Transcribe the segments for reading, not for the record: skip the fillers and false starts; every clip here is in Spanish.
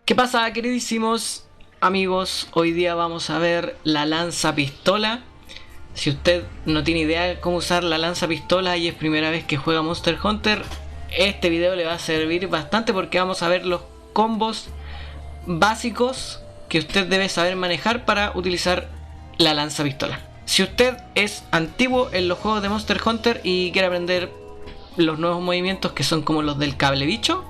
¿Qué pasa, queridísimos amigos? Hoy día vamos a ver la lanza pistola. Si usted no tiene idea de cómo usar la lanza pistola y es primera vez que juega Monster Hunter, este video le va a servir bastante porque vamos a ver los combos básicos que usted debe saber manejar para utilizar la lanza pistola. Si usted es antiguo en los juegos de Monster Hunter y quiere aprender los nuevos movimientos que son como los del cable bicho,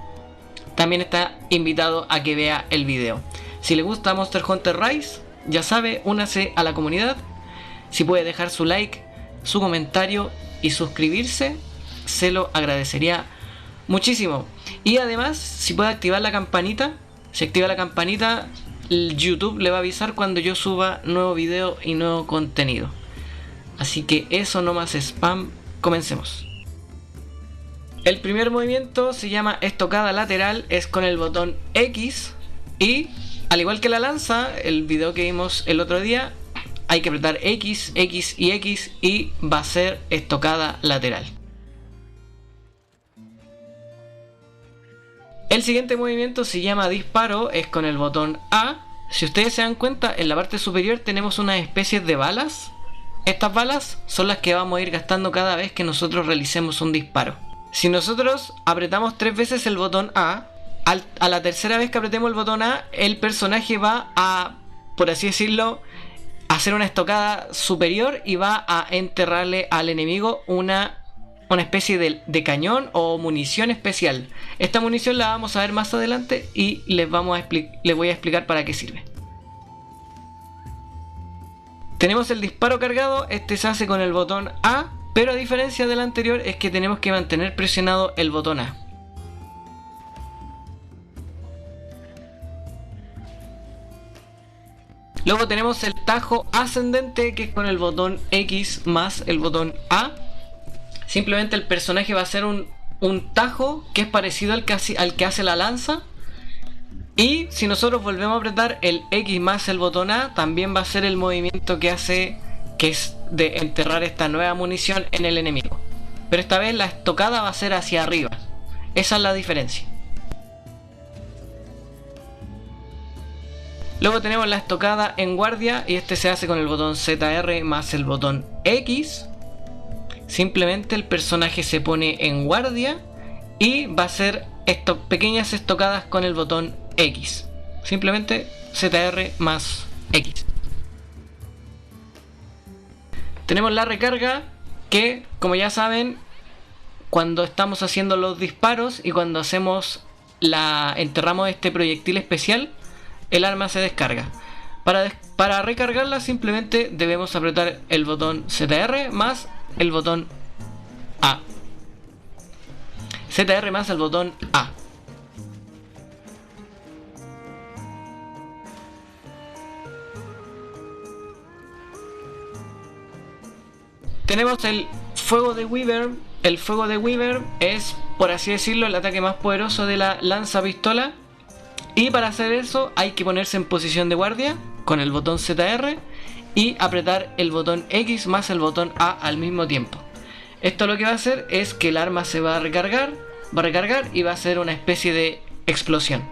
también está invitado a que vea el video. Si le gusta Monster Hunter Rise, ya sabe, únase a la comunidad. Si puede dejar su like, su comentario y suscribirse, se lo agradecería muchísimo. Y además, si puede activar la campanita, si activa la campanita, YouTube le va a avisar cuando yo suba nuevo video y nuevo contenido. Así que eso, no más spam, comencemos. El primer movimiento se llama estocada lateral, es con el botón X y al igual que la lanza, el video que vimos el otro día, hay que apretar X, X y X y va a ser estocada lateral. El siguiente movimiento se llama disparo, es con el botón A. Si ustedes se dan cuenta, en la parte superior tenemos unas especies de balas. Estas balas son las que vamos a ir gastando cada vez que nosotros realicemos un disparo. Si nosotros apretamos 3 veces el botón A, a la tercera vez que apretemos el botón A, el personaje va a, por así decirlo, hacer una estocada superior y va a enterrarle al enemigo una especie de cañón o munición especial. Esta munición la vamos a ver más adelante y les voy a explicar para qué sirve. Tenemos el disparo cargado, este se hace con el botón A, pero a diferencia del anterior es que tenemos que mantener presionado el botón A. Luego tenemos el tajo ascendente, que es con el botón X más el botón A. Simplemente el personaje va a hacer un tajo que es parecido al que hace la lanza. Y si nosotros volvemos a apretar el X más el botón A, también va a ser el movimiento que hace, que es de enterrar esta nueva munición en el enemigo. Pero esta vez la estocada va a ser hacia arriba. Esa es la diferencia. Luego tenemos la estocada en guardia y este se hace con el botón ZR más el botón X. Simplemente el personaje se pone en guardia y va a hacer pequeñas estocadas con el botón X. Simplemente ZR más X. Tenemos la recarga que, como ya saben, cuando estamos haciendo los disparos y cuando enterramos este proyectil especial, el arma se descarga. Para recargarla simplemente debemos apretar el botón ZR más el botón A. ZR más el botón A. Tenemos el fuego de Weaver. El fuego de Weaver es, por así decirlo, el ataque más poderoso de la lanza pistola. Y para hacer eso hay que ponerse en posición de guardia con el botón ZR y apretar el botón X más el botón A al mismo tiempo. Esto lo que va a hacer es que el arma se va a recargar y va a hacer una especie de explosión.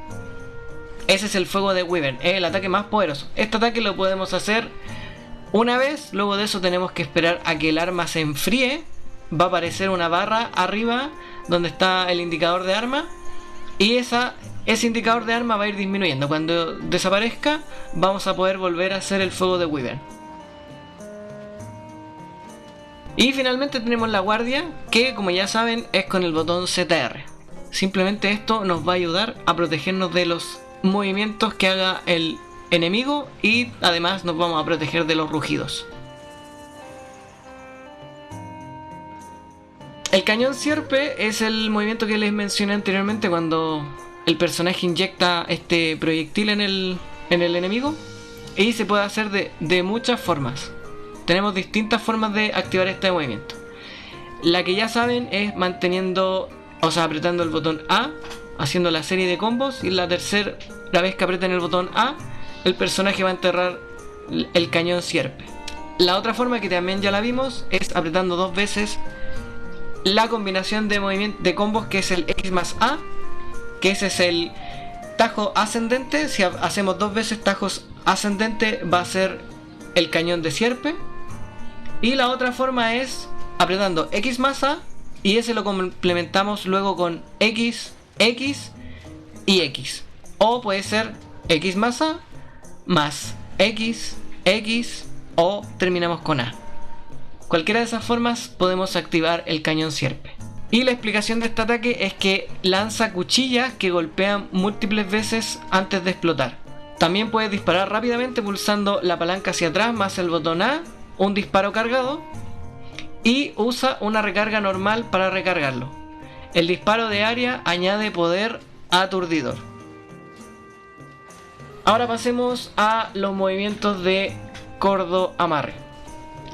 Ese es el fuego de Weaver, es el ataque más poderoso. Este ataque lo podemos hacer una vez, luego de eso tenemos que esperar a que el arma se enfríe. Va a aparecer una barra arriba donde está el indicador de arma y ese indicador de arma va a ir disminuyendo. Cuando desaparezca vamos a poder volver a hacer el fuego de Weaver. Y finalmente tenemos la guardia, que como ya saben es con el botón ZR. Simplemente esto nos va a ayudar a protegernos de los movimientos que haga el enemigo y además nos vamos a proteger de los rugidos. El cañón sierpe es el movimiento que les mencioné anteriormente cuando el personaje inyecta este proyectil en el enemigo, y se puede hacer de muchas formas. Tenemos distintas formas de activar este movimiento. La que ya saben es apretando el botón A, haciendo la serie de combos, y la vez que aprieten el botón A, el personaje va a enterrar el cañón sierpe. La otra forma, que también ya la vimos, es apretando 2 veces la combinación de combos, que es el X más A, que ese es el tajo ascendente, si hacemos 2 veces tajos ascendente va a ser el cañón de sierpe. Y la otra forma es apretando X más A y ese lo complementamos luego con X, X y X. O puede ser X más A más X, X o terminamos con A. Cualquiera de esas formas podemos activar el cañón sierpe. Y la explicación de este ataque es que lanza cuchillas que golpean múltiples veces antes de explotar. También puedes disparar rápidamente pulsando la palanca hacia atrás más el botón A, un disparo cargado, y usa una recarga normal para recargarlo. El disparo de área añade poder aturdidor. Ahora pasemos a los movimientos de cordo amarre.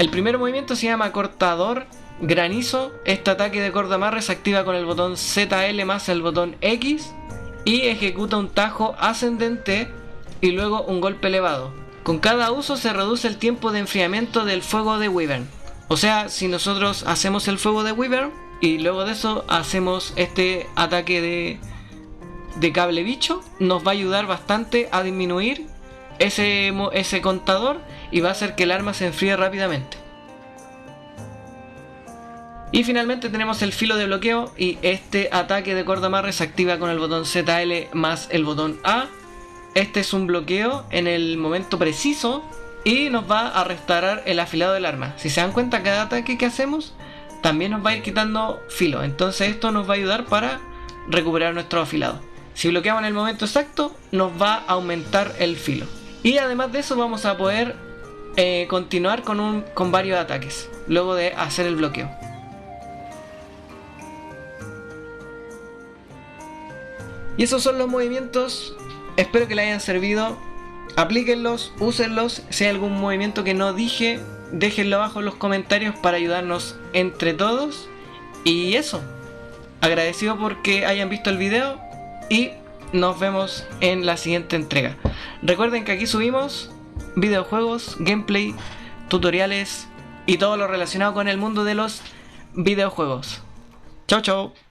El primer movimiento se llama cortador granizo. Este ataque de cordo amarre se activa con el botón ZL más el botón X y ejecuta un tajo ascendente y luego un golpe elevado. Con cada uso se reduce el tiempo de enfriamiento del fuego de Wyvern. O sea, si nosotros hacemos el fuego de Wyvern y luego de eso hacemos este ataque de cable bicho, nos va a ayudar bastante a disminuir ese contador y va a hacer que el arma se enfríe rápidamente. Y finalmente tenemos el filo de bloqueo y este ataque de cordo amarre se activa con el botón ZL más el botón A. Este es un bloqueo en el momento preciso y nos va a restaurar el afilado del arma. Si se dan cuenta, cada ataque que hacemos también nos va a ir quitando filo, entonces esto nos va a ayudar para recuperar nuestro afilado. Si bloqueamos en el momento exacto, nos va a aumentar el filo. Y además de eso vamos a poder continuar con varios ataques luego de hacer el bloqueo. Y esos son los movimientos. Espero que les hayan servido. Aplíquenlos, úsenlos. Si hay algún movimiento que no dije, déjenlo abajo en los comentarios para ayudarnos entre todos. Y eso. Agradecido porque hayan visto el video y nos vemos en la siguiente entrega. Recuerden que aquí subimos videojuegos, gameplay, tutoriales y todo lo relacionado con el mundo de los videojuegos. Chau chau.